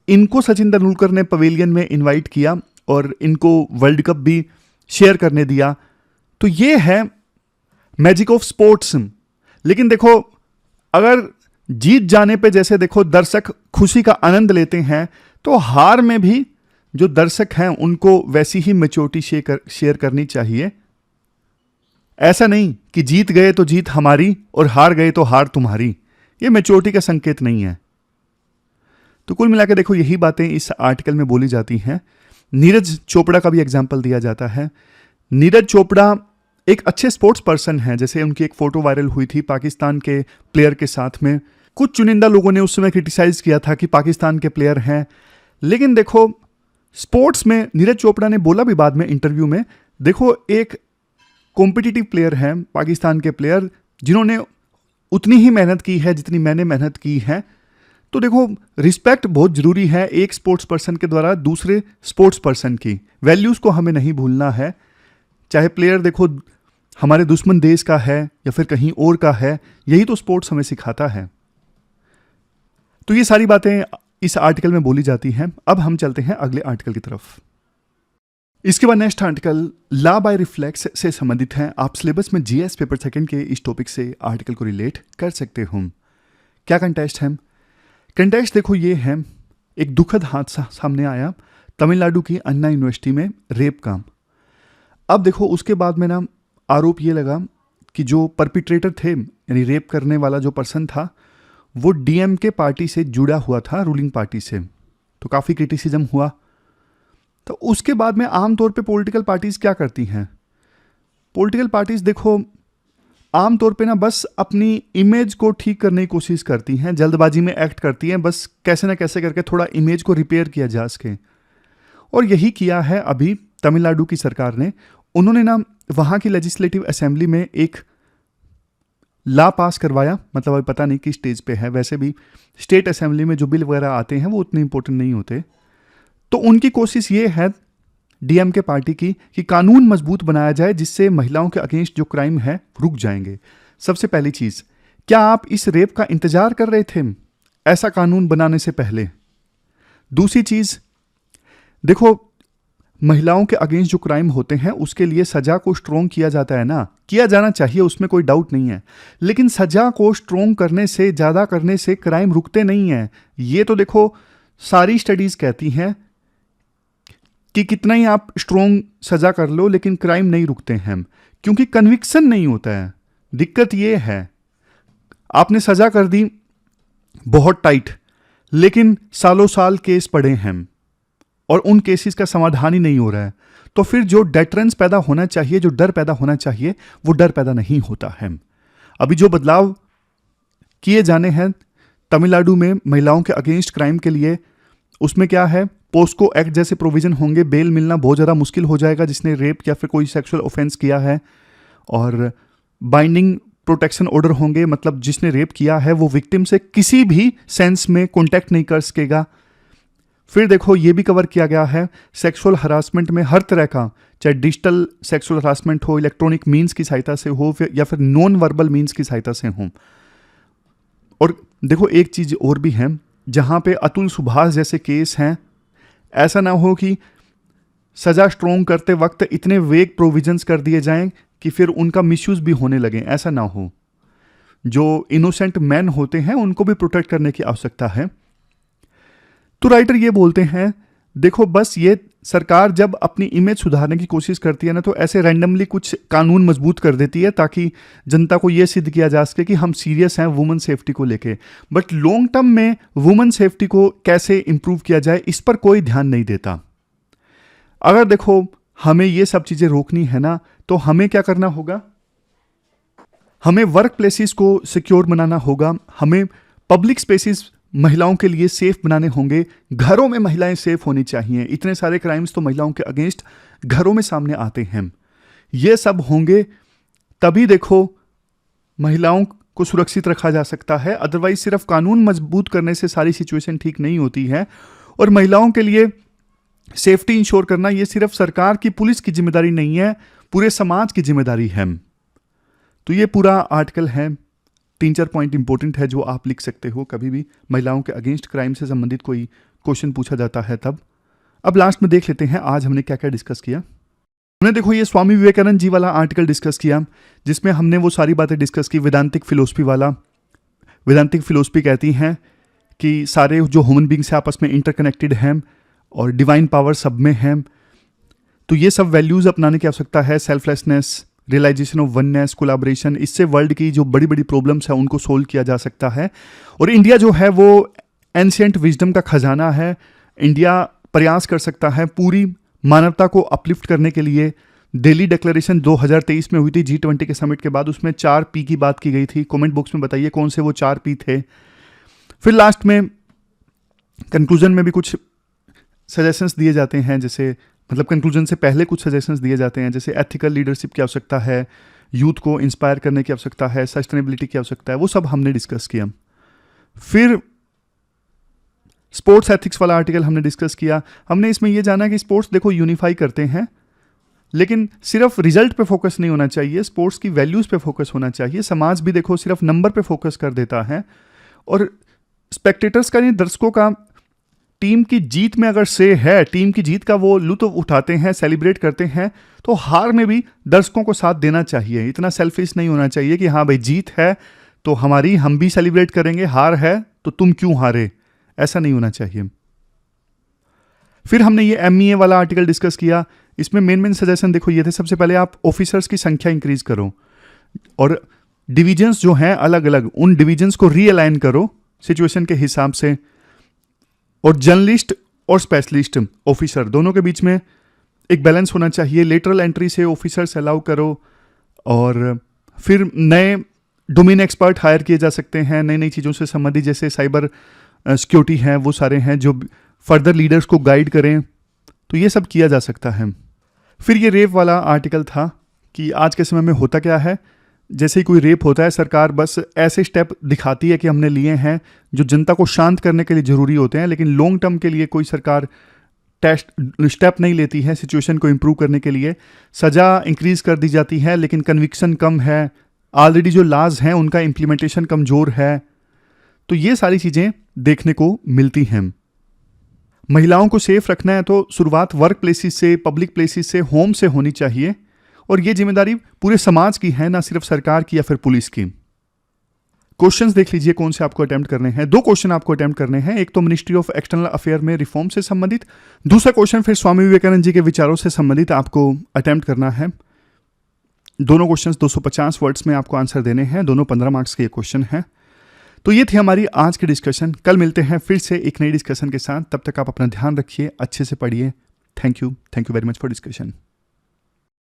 इनको सचिन तेंदुलकर ने पवेलियन में इनवाइट किया और इनको वर्ल्ड कप भी शेयर करने दिया। तो ये है मैजिक ऑफ स्पोर्ट्स। लेकिन देखो, अगर जीत जाने पे जैसे देखो दर्शक खुशी का आनंद लेते हैं, तो हार में भी जो दर्शक हैं उनको वैसी ही मैच्योरिटी शेयर करनी चाहिए। ऐसा नहीं कि जीत गए तो जीत हमारी और हार गए तो हार तुम्हारी। ये मैच्योरिटी का संकेत नहीं है। तो कुल मिलाकर देखो यही बातें इस आर्टिकल में बोली जाती हैं। नीरज चोपड़ा का भी एग्जाम्पल दिया जाता है। नीरज चोपड़ा एक अच्छे स्पोर्ट्स पर्सन हैं। जैसे उनकी एक फोटो वायरल हुई थी पाकिस्तान के प्लेयर के साथ में। कुछ चुनिंदा लोगों ने उस समय क्रिटिसाइज किया था कि पाकिस्तान के प्लेयर हैं, लेकिन देखो स्पोर्ट्स में नीरज चोपड़ा ने बोला भी बाद में इंटरव्यू में, देखो एक कॉम्पिटिटिव प्लेयर हैं पाकिस्तान के प्लेयर, जिन्होंने उतनी ही मेहनत की है जितनी मैंने मेहनत की है। तो देखो रिस्पेक्ट बहुत ज़रूरी है एक स्पोर्ट्स पर्सन के द्वारा दूसरे स्पोर्ट्स पर्सन की। वैल्यूज़ को हमें नहीं भूलना है। चाहे प्लेयर देखो हमारे दुश्मन देश का है या फिर कहीं और का है, यही तो स्पोर्ट्स हमें सिखाता है। तो ये सारी बातें इस आर्टिकल में बोली जाती हैं। अब हम चलते हैं अगले आर्टिकल की तरफ। इसके बाद next article law by reflex से संबंधित है। आप सिलेबस में जीएस पेपर सेकंड के इस टॉपिक से आर्टिकल को रिलेट कर सकते हो। क्या कंटेस्ट है? कंटेस्ट देखो ये है, एक दुखद हादसा सामने आया तमिलनाडु की अन्ना यूनिवर्सिटी में रेप का। अब देखो उसके बाद में ना आरोप ये लगा कि जो परपिट्रेटर थे, यानी रेप करने वाला जो पर्सन था, वो डीएमके पार्टी से जुड़ा हुआ था, रूलिंग पार्टी से। तो काफ़ी क्रिटिसिज्म हुआ। तो उसके बाद में आमतौर पे पॉलिटिकल पार्टीज़ क्या करती हैं? पॉलिटिकल पार्टीज़ देखो आमतौर पे ना बस अपनी इमेज को ठीक करने की कोशिश करती हैं, जल्दबाजी में एक्ट करती हैं, बस कैसे ना कैसे करके थोड़ा इमेज को रिपेयर किया जा सके। और यही किया है अभी तमिलनाडु की सरकार ने। उन्होंने ना वहाँ की लेजिस्लेटिव असेंबली में एक लॉ पास करवाया, मतलब अभी पता नहीं किस स्टेज पे है। वैसे भी स्टेट असेंबली में जो बिल वगैरह आते हैं वो उतने इंपॉर्टेंट नहीं होते। तो उनकी कोशिश ये है डीएमके पार्टी की कि कानून मजबूत बनाया जाए जिससे महिलाओं के अगेंस्ट जो क्राइम है रुक जाएंगे। सबसे पहली चीज़, क्या आप इस रेप का इंतजार कर रहे थे ऐसा कानून बनाने से पहले? दूसरी चीज़ देखो, महिलाओं के अगेंस्ट जो क्राइम होते हैं उसके लिए सजा को स्ट्रोंग किया जाता है ना, किया जाना चाहिए, उसमें कोई डाउट नहीं है। लेकिन सजा को स्ट्रोंग करने से, ज़्यादा करने से क्राइम रुकते नहीं हैं। ये तो देखो सारी स्टडीज़ कहती हैं कि कितना ही आप स्ट्रोंग सजा कर लो लेकिन क्राइम नहीं रुकते हैं, क्योंकि कन्विक्शन नहीं होता है। दिक्कत ये है, आपने सजा कर दी बहुत टाइट, लेकिन सालों साल केस पड़े हैं और उन केसेस का समाधान ही नहीं हो रहा है, तो फिर जो डेटरेंस पैदा होना चाहिए, जो डर पैदा होना चाहिए, वो डर पैदा नहीं होता है। अभी जो बदलाव किए जाने हैं तमिलनाडु में महिलाओं के अगेंस्ट क्राइम के लिए, उसमें क्या है, पोस्को एक्ट जैसे प्रोविजन होंगे, बेल मिलना बहुत ज़्यादा मुश्किल हो जाएगा जिसने रेप या फिर कोई सेक्सुअल ऑफेंस किया है, और बाइंडिंग प्रोटेक्शन ऑर्डर होंगे, मतलब जिसने रेप किया है वो विक्टिम से किसी भी सेंस में कॉन्टैक्ट नहीं कर सकेगा। फिर देखो ये भी कवर किया गया है सेक्सुअल हरासमेंट में हर तरह का, चाहे डिजिटल सेक्सुअल हरासमेंट हो, इलेक्ट्रॉनिक मीन्स की सहायता से हो या फिर नॉन वर्बल मीन्स की सहायता से हो। और देखो एक चीज़ और भी है, जहाँ पे अतुल सुभाष जैसे केस हैं, ऐसा ना हो कि सज़ा स्ट्रोंग करते वक्त इतने वेग प्रोविजंस कर दिए जाएं कि फिर उनका मिसयूज़ भी होने लगे। ऐसा ना हो। जो इनोसेंट मैन होते हैं उनको भी प्रोटेक्ट करने की आवश्यकता है। तो राइटर ये बोलते हैं, देखो बस ये सरकार जब अपनी इमेज सुधारने की कोशिश करती है ना, तो ऐसे रैंडमली कुछ कानून मजबूत कर देती है ताकि जनता को ये सिद्ध किया जा सके कि हम सीरियस हैं वुमेन सेफ्टी को लेके। बट लॉन्ग टर्म में वुमेन सेफ्टी को कैसे इंप्रूव किया जाए, इस पर कोई ध्यान नहीं देता। अगर देखो हमें ये सब चीज़ें रोकनी है ना, तो हमें क्या करना होगा, हमें वर्क प्लेसेस को सिक्योर बनाना होगा, हमें पब्लिक स्पेसेस महिलाओं के लिए सेफ बनाने होंगे, घरों में महिलाएं सेफ होनी चाहिए। इतने सारे क्राइम्स तो महिलाओं के अगेंस्ट घरों में सामने आते हैं। ये सब होंगे तभी देखो महिलाओं को सुरक्षित रखा जा सकता है। अदरवाइज सिर्फ कानून मजबूत करने से सारी सिचुएशन ठीक नहीं होती है। और महिलाओं के लिए सेफ्टी इंश्योर करना ये सिर्फ सरकार की, पुलिस की जिम्मेदारी नहीं है, पूरे समाज की जिम्मेदारी है। तो ये पूरा आर्टिकल है, 3-4 पॉइंट इंपॉर्टेंट है जो आप लिख सकते हो कभी भी महिलाओं के अगेंस्ट क्राइम से संबंधित कोई क्वेश्चन पूछा जाता है तब। अब लास्ट में देख लेते हैं आज हमने क्या क्या डिस्कस किया। हमने देखो ये स्वामी विवेकानंद जी वाला आर्टिकल डिस्कस किया, जिसमें हमने वो सारी बातें डिस्कस की वेदांतिक फिलोसफी वाला। वेदांतिक फिलोसफी कहती हैं कि सारे जो ह्यूमन बींग्स हैं आपस में इंटरकनेक्टेड हैं और डिवाइन पावर सब में है। तो ये सब वैल्यूज़ अपनाने की आवश्यकता है, selflessness, realisation of oneness, collaboration. इससे वर्ल्ड की जो बड़ी बड़ी प्रॉब्लम्स हैं उनको सोल्व किया जा सकता है। और इंडिया जो है वो एंशिएंट विजडम का खजाना है। इंडिया प्रयास कर सकता है पूरी मानवता को अपलिफ्ट करने के लिए। दिल्ली डिक्लेरेशन 2023 में हुई थी G20 के समिट के बाद, उसमें 4 P की बात की गई थी। कमेंट बॉक्स में बताइए कौन से वो 4 P थे। फिर लास्ट में कंक्लूजन में भी कुछ सजेशंस दिए जाते हैं, जैसे मतलब कंक्लूजन से पहले कुछ सजेशंस दिए जाते हैं, जैसे एथिकल लीडरशिप की आवश्यकता है, यूथ को इंस्पायर करने की आवश्यकता है, सस्टेनेबिलिटी की आवश्यकता है, वो सब हमने डिस्कस किया। फिर स्पोर्ट्स एथिक्स वाला आर्टिकल हमने डिस्कस किया। हमने इसमें यह जाना कि स्पोर्ट्स देखो यूनिफाई करते हैं, लेकिन सिर्फ रिजल्ट पे फोकस नहीं होना चाहिए, स्पोर्ट्स की वैल्यूज़ पे फोकस होना चाहिए। समाज भी देखो सिर्फ नंबर पे फोकस कर देता है और स्पेक्टेटर्स का, दर्शकों का टीम की जीत में अगर से है, टीम की जीत का वो लुत्फ उठाते हैं, सेलिब्रेट करते हैं, तो हार में भी दर्शकों को साथ देना चाहिए। इतना सेल्फिश नहीं होना चाहिए कि हाँ भाई जीत है तो हमारी, हम भी सेलिब्रेट करेंगे, हार है तो तुम क्यों हारे, ऐसा नहीं होना चाहिए। फिर हमने ये MEA वाला आर्टिकल डिस्कस किया। इसमें मेन सजेशन देखो ये थे, सबसे पहले आप ऑफिसर्स की संख्या इंक्रीज करो और डिविजन्स जो हैं अलग अलग, उन डिविजन्स को रीअलाइन करो सिचुएशन के हिसाब से, और जर्नलिस्ट और स्पेशलिस्ट ऑफिसर दोनों के बीच में एक बैलेंस होना चाहिए। लेटरल एंट्री से ऑफिसर्स अलाउ करो, और फिर नए डोमेन एक्सपर्ट हायर किए जा सकते हैं नई नई चीज़ों से संबंधित, जैसे साइबर सिक्योरिटी है, वो सारे हैं जो फर्दर लीडर्स को गाइड करें, तो ये सब किया जा सकता है। फिर ये रेप वाला आर्टिकल था कि आज के समय में होता क्या है, जैसे ही कोई रेप होता है सरकार बस ऐसे स्टेप दिखाती है कि हमने लिए हैं जो जनता को शांत करने के लिए ज़रूरी होते हैं, लेकिन लॉन्ग टर्म के लिए कोई सरकार स्टेप नहीं लेती है सिचुएशन को इम्प्रूव करने के लिए। सज़ा इंक्रीज़ कर दी जाती है लेकिन कन्विक्शन कम है, ऑलरेडी जो लॉज हैं उनका इम्प्लीमेंटेशन कमज़ोर है, तो ये सारी चीज़ें देखने को मिलती हैं। महिलाओं को सेफ रखना है तो शुरुआत वर्क प्लेसेस से, पब्लिक प्लेसेस से, होम से होनी चाहिए, और ये जिम्मेदारी पूरे समाज की है, ना सिर्फ सरकार की या फिर पुलिस की। क्वेश्चंस देख लीजिए कौन से आपको अटेम्प्ट करने हैं। 2 क्वेश्चन आपको अटेम्प्ट करने हैं, एक तो मिनिस्ट्री ऑफ एक्सटर्नल अफेयर में रिफॉर्म से संबंधित, दूसरा क्वेश्चन फिर स्वामी विवेकानंद जी के विचारों से संबंधित आपको अटेम्प्ट करना है। दोनों क्वेश्चंस 250 वर्ड्स में आपको आंसर देने हैं, दोनों 15 मार्क्स के क्वेश्चन हैं। तो ये थी हमारी आज की डिस्कशन। कल मिलते हैं फिर से एक नई डिस्कशन के साथ, तब तक आप अपना ध्यान रखिए, अच्छे से पढ़िए। Thank you very much for discussion.